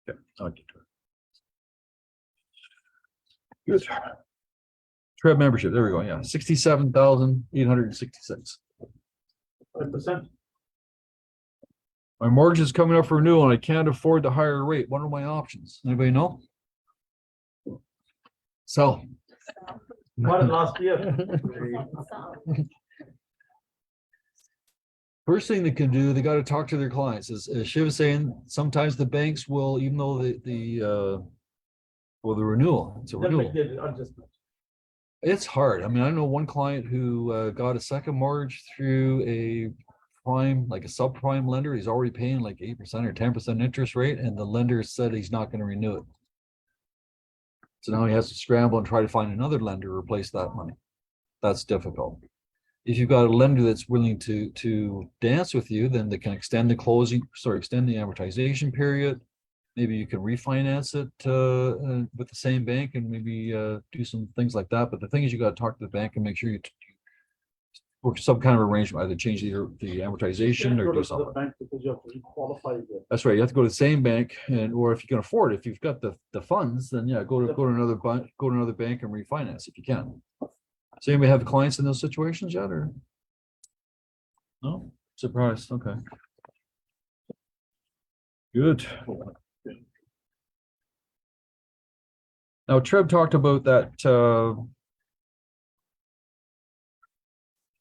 Yeah, I'll get to it. Good. TREB membership, there we go, yeah, 67,866. 5%. My mortgage is coming up for renewal and I can't afford the higher rate. What are my options? Anybody know? Sell. What last year? First thing they can do, they got to talk to their clients. As Shiv was saying, sometimes the banks will, even though the renewal, it's a Then make renewal. the adjustment. It's hard. I mean, I know one client who got a second mortgage through a prime, like a subprime lender. He's already paying like 8% or 10% interest rate, and the lender said he's not going to renew it. So now he has to scramble and try to find another lender to replace that money. That's difficult. If you've got a lender that's willing to dance with you, then they can extend the amortization period. maybe you can refinance it with the same bank and maybe do some things like that. But the thing is, you got to talk to the bank and make sure you work some kind of arrangement, either change the amortization or Go do to the something. bank because you have to re-qualify it. That's right. You have to go to the same bank, and or if you can afford it, if you've got the funds, then yeah, go to another bank, and refinance if you can. So anybody have clients in those situations yet, or? No, surprised. Okay. Good. Now Trev talked about that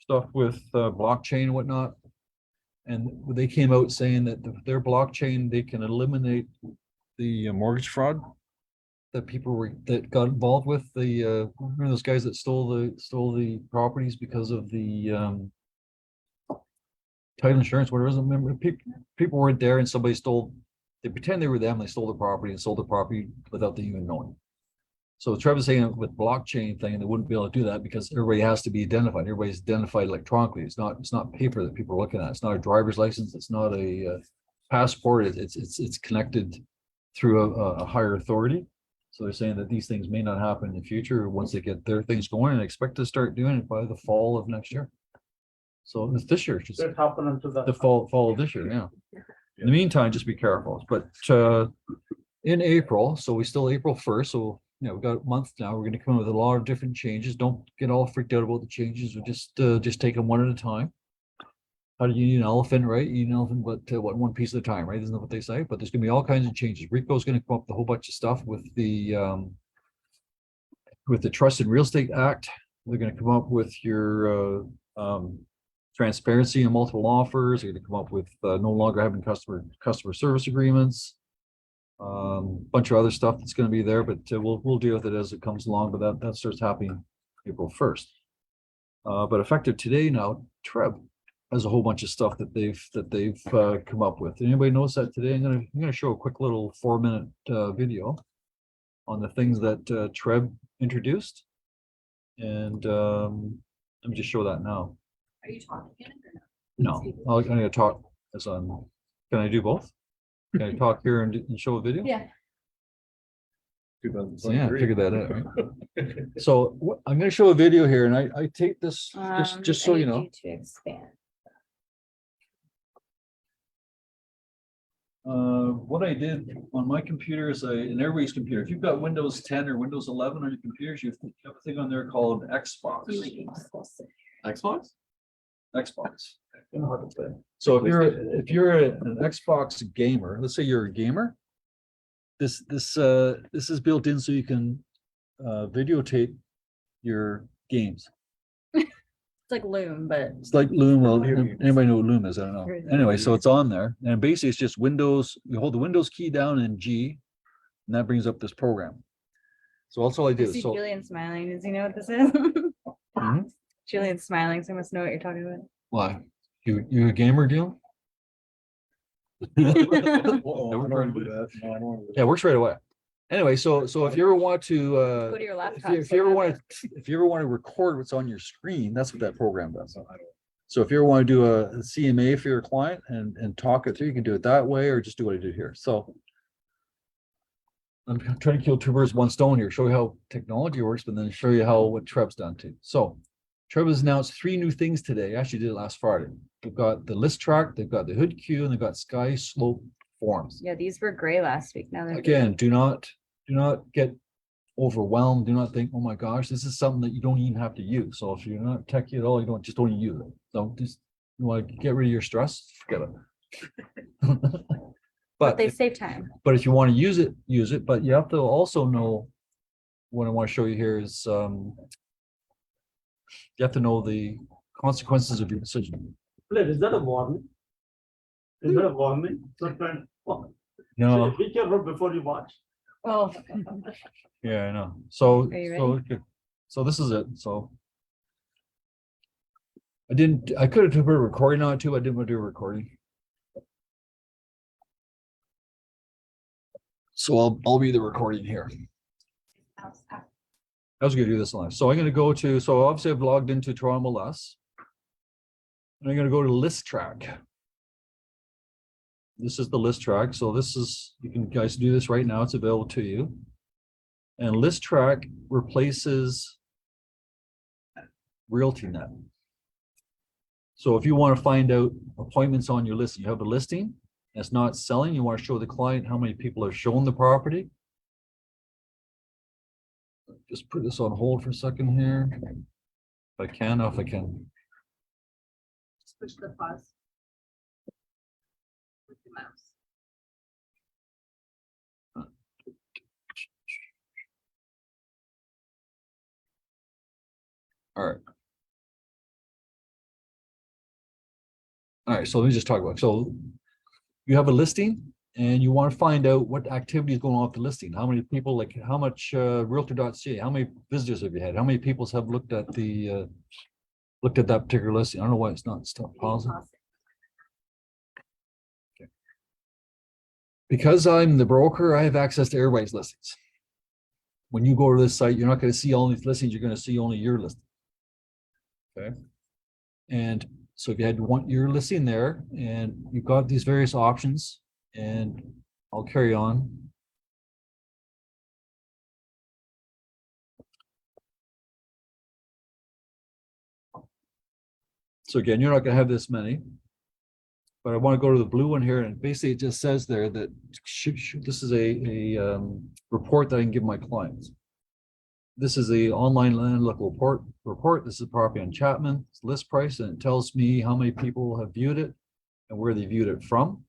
stuff with blockchain and whatnot. And they came out saying that their blockchain, they can eliminate the mortgage fraud that that got involved with. Remember those guys that stole the properties because of the title insurance, whatever it is. Remember, people weren't there and somebody they pretend they were them, they stole the property and sold the property without them even knowing. So Trevor's saying with blockchain thing, they wouldn't be able to do that because everybody has to be identified. Everybody's identified electronically. It's not paper that people are looking at. It's not a driver's license. It's not a passport. It's connected through a higher authority. So they're saying that these things may not happen in the future once they get their things going, and expect to start doing it by the fall of next year. So it's this year, just It happened until the fall of this year. Yeah. In the meantime, just be careful. But in April, so we still April 1st. So we've got a month now. We're going to come in with a lot of different changes. Don't get all freaked out about the changes. We just take them one at a time. How do you need an elephant, right? You need an elephant, but one piece at a time, right? Isn't that what they say? But there's going to be all kinds of changes. Rico's going to come up with a whole bunch of stuff with the Trust in Real Estate Act. They're going to come up with your transparency and multiple offers. They're going to come up with no longer having customer service agreements. Bunch of other stuff that's going to be there, but we'll deal with it as it comes along. But that starts happening April 1st. But effective today now, Trev has a whole bunch of stuff that they've come up with. Anybody notice that today? I'm gonna show a quick little 4-minute video on the things that Trev introduced, and let me just show that now. Are you talking in it or No, I'm gonna talk as I'm. Can I do both? Can I talk here and show a video? Yeah. So, yeah, I figured that out, right? So I'm gonna show a video here, and I take this just so you know. To expand. What I did on my computer is in everybody's computer. If you've got Windows 10 or Windows 11 on your computers, you have a thing on there called Xbox. Xbox? Xbox. You know how to play. So if you're an Xbox gamer, let's say you're a gamer, this is built in so you can videotape your games. It's like Loom, but It's like Loom. Well, anybody know what Loom is? I don't know. Anyway, so it's on there, and basically it's just Windows. You hold the Windows key down in G, and that brings up this program. So that's all I I do. see So Julian smiling. Does he know what this is? Mhm. Julian's smiling, so I must know what you're talking about. Why? You a gamer, Gil? Yeah, it works right away. Anyway, so if you ever want to Go to your laptop. if you ever want to record what's on your screen, that's what that program does. So if you ever want to do a CMA for your client and talk it through, you can do it that way, or just do what I did here. So I'm trying to kill two birds with one stone here, show you how technology works, but then show you what Trev's done too. So Trev has announced 3 new things today. Actually did it last Friday. They've got the list track, they've got the hood queue, and they've got sky slope forms. Yeah, these were gray last week. Now they're Again, do not get overwhelmed. Do not think, oh my gosh, this is something that you don't even have to use. So if you're not techy at all, you don't use it. So just you want to get rid of your stress, forget it. but they save time. But if you want to use it, use it. But you have to also know what I want to show you here is you have to know the consequences of your decision. Blair, is that a warning? Is that a warning? Sometimes. No, Be careful before you watch. Oh, yeah, I know. So, Are you so this is it. So I could have done a recording on it too. I didn't want to do a recording. So I'll be the recording here. I was gonna do this live. So I'm gonna go to, so obviously I've logged into Toronto MLS. And I'm gonna go to list track. This is the list track. So this is, you can guys do this right now. It's available to you. And list track replaces RealtyNet. So if you want to find out appointments on your listing, you have a listing, it's not selling, you want to show the client how many people have shown the property. Just put this on hold for a second here. If I can, if I can. Just push the pause. With the mouse. All right. All right, so let me just talk about, so you have a listing and you want to find out what activity is going on with the listing. How many people, like how much realtor.ca, how many visitors have you had? How many people have looked at the looked at that particular listing? I don't know why it's not pausing. Okay. Because I'm the broker, I have access to everybody's listings. When you go to this site, you're not going to see all these listings, you're going to see only your listing. Okay. And so if you had your listing there and you've got these various options, and I'll carry on. So again, you're not going to have this many, but I want to go to the blue one here, and basically it just says there that this is a report that I can give my clients. This is the online land local report. This is property on Chapman, it's list price, and it tells me how many people have viewed it and where they viewed it from.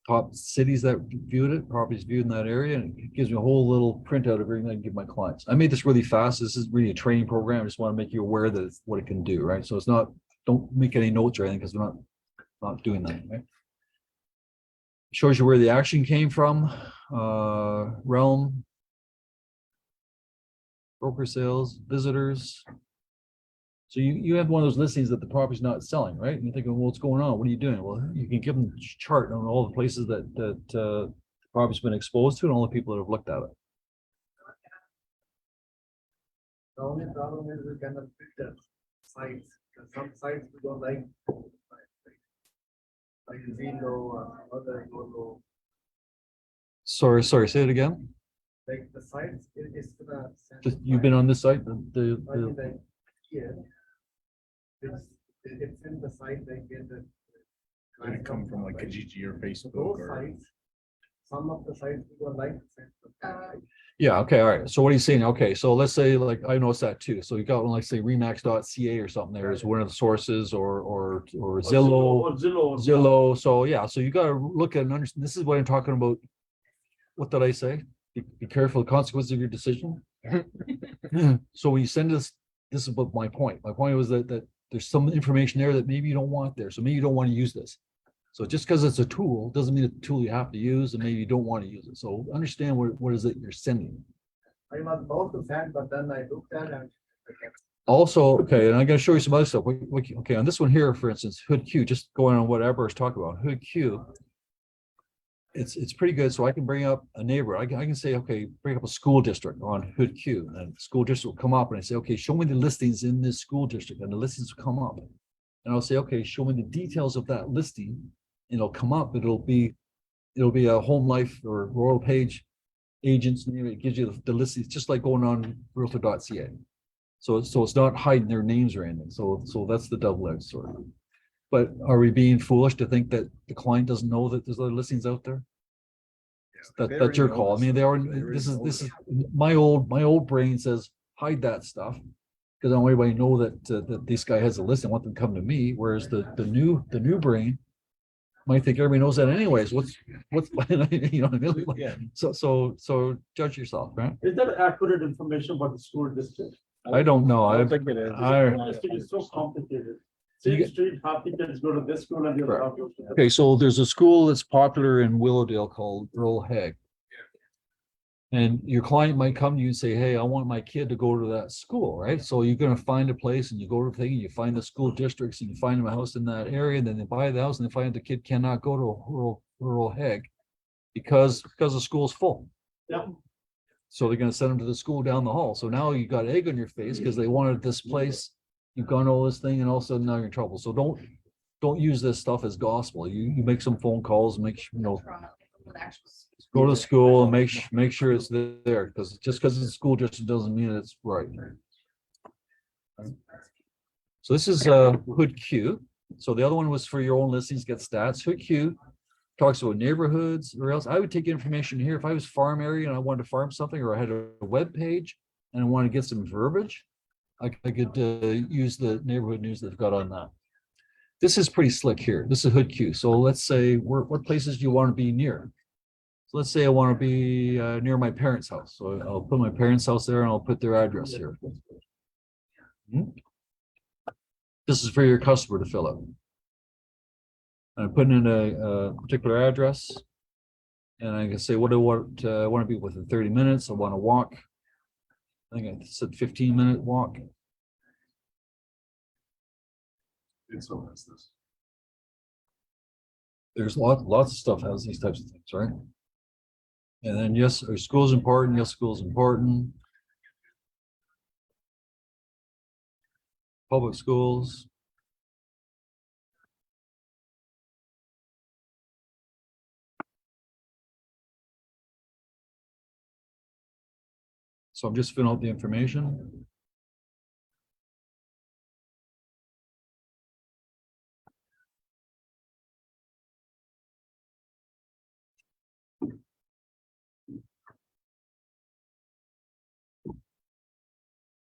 Top cities that viewed it, properties viewed in that area, and it gives me a whole little printout of everything I can give my clients. I made this really fast. This is really a training program. I just want to make you aware that it's what it can do, right? So it's not, don't make any notes or anything because we're not doing that, right? Shows you where the action came from, realm, broker sales, visitors. So you have one of those listings that the property's not selling, right? And you're thinking, well, what's going on? What are you doing? Well, you can give them a chart on all the places that the property's been exposed to and all the people that have looked at it. The only problem is we cannot filter sites, because some sites we don't like. Like Zillow, other Google, Sorry, say it again. like the sites, it is the. You've been on this site, I mean, like here. It's in the site, they get the. Would it come from like Kijiji or So Facebook those or? sites, some of the sites we don't like. yeah, okay, all right. So what are you saying? Okay, so let's say, like, I noticed that too. So you got one, like say remax.ca or something there is one of the sources, or Zillow. Zillow, so yeah, so you gotta look at and understand, this is what I'm talking about. What did I say? Be careful of the consequences of your decision. So when you send this is what my point. My point was that there's some information there that maybe you don't want there, so maybe you don't want to use this. So just because it's a tool, doesn't mean it's a tool you have to use, and maybe you don't want to use it. So understand what is it you're sending. I was about to send, but then I looked at it. Also, okay, and I'm gonna show you some other stuff. Okay, on this one here, for instance, Hood Q, just going on what Eber's talking about, Hood Q. It's pretty good. So I can bring up a neighbor. I can say, okay, bring up a school district on Hood Q, and the school district will come up, and I say, okay, show me the listings in this school district, and the listings will come up. And I'll say, okay, show me the details of that listing, and it'll come up. It'll be a Home Life or Royal Page agents name. It gives you the listings, just like going on realtor.ca. So it's not hiding their names or anything. So that's the double-edged sword. But are we being foolish to think that the client doesn't know that there's other listings out there? That's your call. I mean, this is my old brain says hide that stuff, because I don't want anybody to know that this guy has a list. I want them to come to me. Whereas the new brain might think everybody knows that anyways. What's you know what I mean? Yeah. So judge yourself, right? Is that accurate information about the school district? I don't know. I don't think it is. It's so complicated. You Same get- street, half the kids go to this school and the other half goes to. Okay, so there's a school that's popular in Willowdale called Earl Haig. And your client might come to you and say, hey, I want my kid to go to that school, right? So you're gonna find a place and you go to the thing, and you find the school districts, and you find them a house in that area, and then they buy the house and they find the kid cannot go to Earl Haig because the school's full. Yeah. So they're gonna send them to the school down the hall. So now you got egg on your face because they wanted this place. You've gone all this thing, and all of a sudden now you're in trouble. So don't use this stuff as gospel. You make some phone calls, make sure, Toronto, with actual go to school and make sure it's there, because just because it's school district doesn't mean it's right. So this is Hood Q. So the other one was for your own listings, get stats. Hood Q talks about neighborhoods or else. I would take information here. If I was farm area and I wanted to farm something, or I had a web page and I want to get some verbiage, I could use the neighborhood news that I've got on that. This is pretty slick here. This is Hood Q. So let's say what places do you want to be near? So let's say I want to be near my parents' house. So I'll put my parents' house there and I'll put their address here. This is for your customer to fill out. I'm putting in a particular address, and I can say what I want to be within 30 minutes. I want to walk. I think I said 15-minute walk. It's so that's this. There's lots of stuff has these types of things, right? And then yes, our school's important. Yes, school's important. Public schools. So I'm just filling out the information.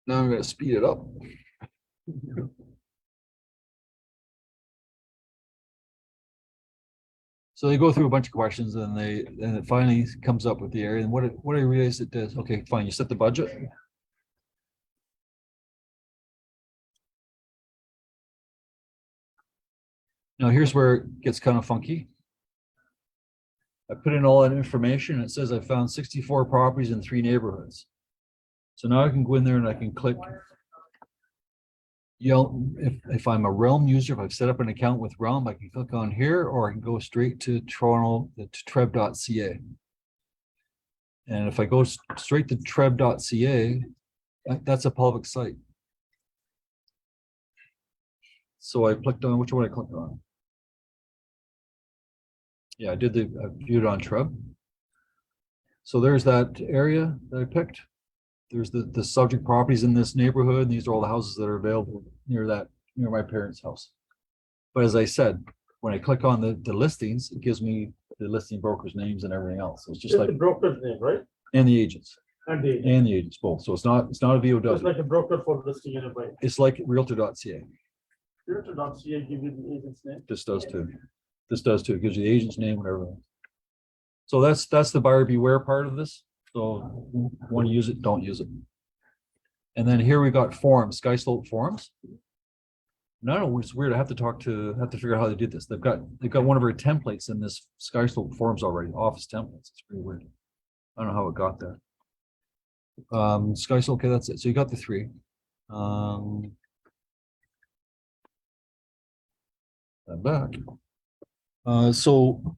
Now I'm going to speed it up. So they go through a bunch of questions and it finally comes up with the area. And what I realized it does, okay, fine, you set the budget. Now here's where it gets kind of funky. I put in all that information. It says I found 64 properties in 3 neighborhoods. So now I can go in there and I can click. If I'm a Realm user, if I've set up an account with Realm, I can click on here, or I can go straight to Toronto, to treb.ca. And if I go straight to treb.ca, that's a public site. So I clicked on, which one I clicked on? Yeah, I viewed it on Treb. So there's that area that I picked. There's the subject properties in this neighborhood. And these are all the houses that are available near my parents' house. But as I said, when I click on the listings, it gives me the listing brokers' names and everything else. So it's just like the broker's name, right? and the agents And the, and the agents both. So it's not a VOW. it's like a broker for listing and a buy. It's like realtor.ca. Realtor.ca give you the agent's name. This does too. This does too. It gives you the agent's name and everything. So that's the buyer beware part of this. So want to use it, don't use it. And then here we got forms, Sky Slope forms. No, it's weird. I have to figure out how they did this. They've got one of our templates in this Sky Slope forms already, office templates. It's pretty weird. I don't know how it got there. Sky Slope, okay, that's it. So you got the 3. I'm back. So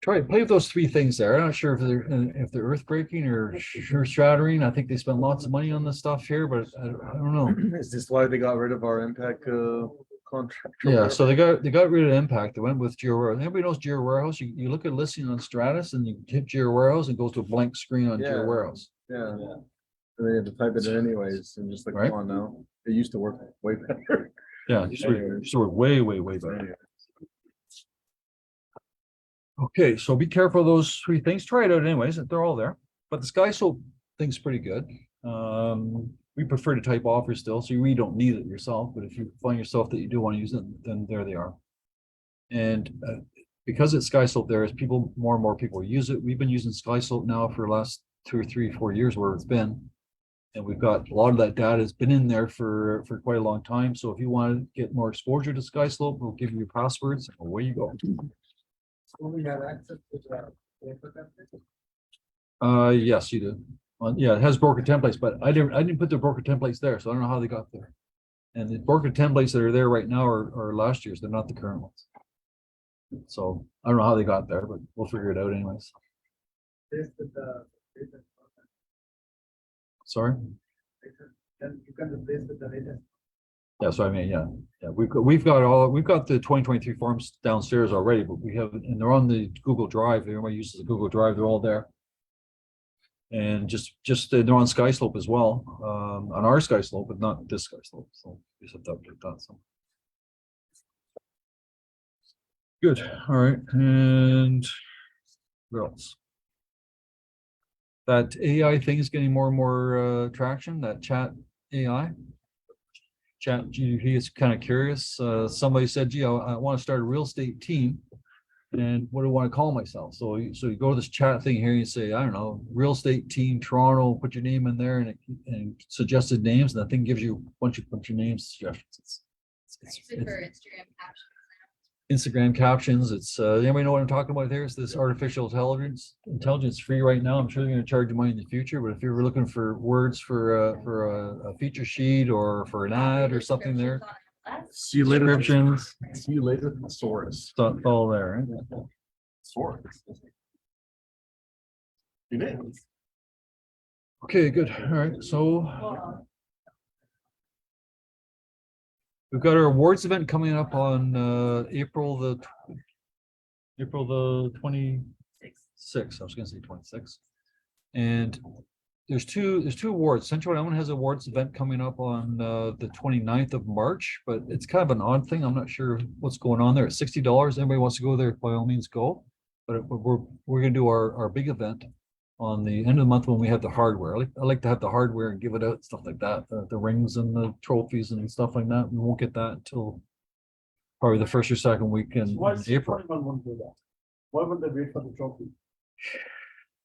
play with those 3 things there. I'm not sure if they're earth breaking or earth shattering. I think they spent lots of money on this stuff here, but I don't know. Is this why they got rid of our impact contract? Yeah, so they got rid of Impact. They went with Geo Warehouse. Everybody knows Geo Warehouse. You look at listing on Stratus and you hit Geo Warehouse and it goes to a blank screen on Geo Yeah. Warehouse. Yeah. And they had to type it in anyways and just like, Right. come on now. It used to work way better. Yeah, so way better. Okay, so be careful of those 3 things. Try it out anyways. They're all there. But the Sky Slope thing's pretty good. We prefer to type offers still, so you really don't need it yourself. But if you find yourself that you do want to use it, then there they are. And because it's Sky Slope, there is more and more people use it. We've been using Sky Slope now for the last 2 or 3 or 4 years where it's been. And we've got a lot of that data has been in there for quite a long time. So if you want to get more exposure to Sky Slope, we'll give you your passwords and away you go. So we have access to that. Yes, you do. Yeah, it has broker templates, but I didn't put the broker templates there, so I don't know how they got there. And the broker templates that are there right now are last year's. They're not the current ones. So I don't know how they got there, but we'll figure it out anyways. Sorry. You can replace with the latest. Yeah, so I mean, yeah, we've got the 2023 forms downstairs already, but we have, and they're on the Google Drive. Everybody uses the Google Drive, they're all there. And just they're on Sky Slope as well, on our Sky Slope, but not this Sky Slope, so we just have to update that, so. Good, all right, and what else? That AI thing is getting more and more traction, that chat AI. Chat GDP is kind of curious. Somebody said, gee, I want to start a real estate team. And what do I want to call myself? So you go to this chat thing here, and you say, I don't know, real estate team Toronto, put your name in there and suggested names, and that thing gives you a bunch of names suggestions. Use it for Instagram captions. Instagram captions. It's anybody know what I'm talking about here? It's this artificial intelligence free right now. I'm sure they're going to charge you money in the future, but if you're looking for words for a feature sheet or for an ad or something there, See you later. descriptions, See you later, thesaurus. it's all there. Right? Thesaurus. It is. Okay, good. All right, so we've got our awards event coming up on April the 26th. I was gonna say 26th. And there's two awards. Central Island has awards event coming up on the 29th of March, but it's kind of an odd thing. I'm not sure what's going on there. It's $60. Anybody wants to go there, by all means go. But we're gonna do our big event on the end of the month when we have the hardware. I like to have the hardware and give it out, stuff like that, the rings and the trophies and stuff like that. We won't get that until probably the first or second week in Why is April. anyone want to do that? Why would they wait for the trophy?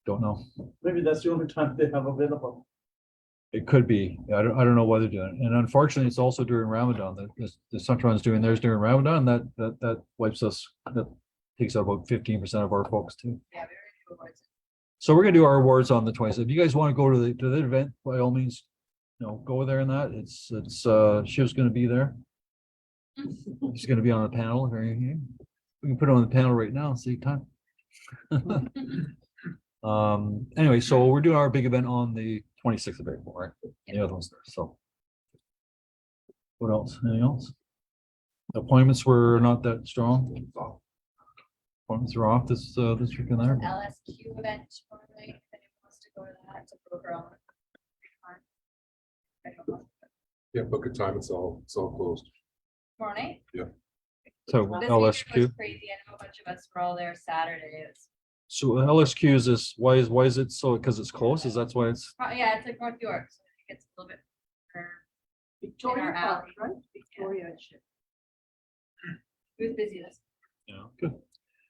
Don't know. Maybe that's the only time they have available. It could be. I don't know what they're doing. And unfortunately, it's also during Ramadan. The Sunshine doing theirs during Ramadan. That wipes us. That takes out about 15% of our folks too. Yeah, we already do awards. So we're gonna do our awards on the 20th. If you guys want to go to the event, by all means, go there and that. It's Shiv's gonna be there. He's gonna be on the panel. We can put it on the panel right now and save time. Anyway, so we're doing our big event on the 26th of April, right? The other one's there. So what else? Anything else? Appointments were not that strong. Appointments are off this weekend there. LSQ event tomorrow night, if anyone wants to go to that, it's a broker on. Yeah, book a time, it's all closed. Tomorrow night? So This weekend was LSQ. crazy. I know a bunch of us were all there Saturday. It's, So LSQ is this, why is it so, because it's close? Is that's why it's, yeah, it's like North York, so I think it's a little bit. Victoria our Park, alley. right? Victoria. It was busy this. good.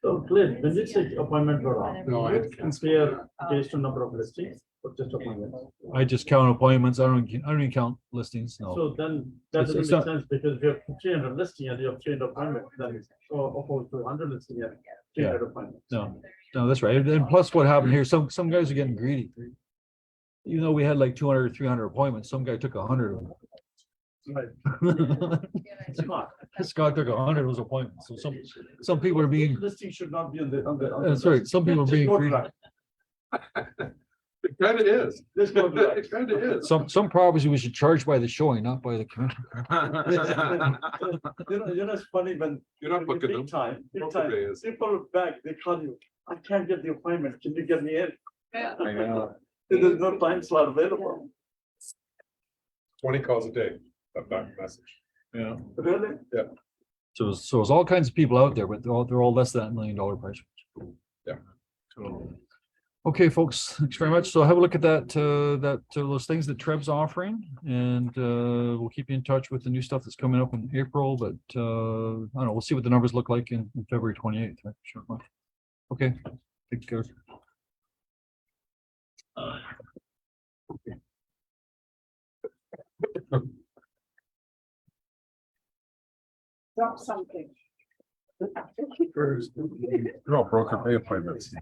So Clint, when you say appointment were off, No, I had to compare based on number of listings or just appointments? I just count appointments. I don't even count listings. No. So then that It's- doesn't it's make not- sense because if you have 300 listing and you have 300 appointments, then it's opposed to 100 listing and 300 appointments. No, that's right. And plus what happened here, some guys are getting greedy. Even though we had like 200 or 300 appointments, some guy took 100 of Right. them. Smart. Scott took 100 of those appointments. So some people are being, Listing should not be on the. that's right. Some people are Just being go to greedy. that. It kind of is. Just go to that. It kind of is. Some properties we should charge by the showing, not by the commission. It's funny when. You're not booking them. Big time, Broker is. people back, they call you, I can't get the appointment, can you get me in? Yeah. I know. There's no time slot available. 20 calls a day, that back message. Yeah. Really? So it's all kinds of people out there, but they're all less than $1 million price. Yeah. Okay, folks, thanks very much. So have a look at those things that Treb's offering, and we'll keep you in touch with the new stuff that's coming up in April, but I don't know, we'll see what the numbers look like in February 28th. Right? Sure. Okay, take care. Drop something. You're all broker pay appointments.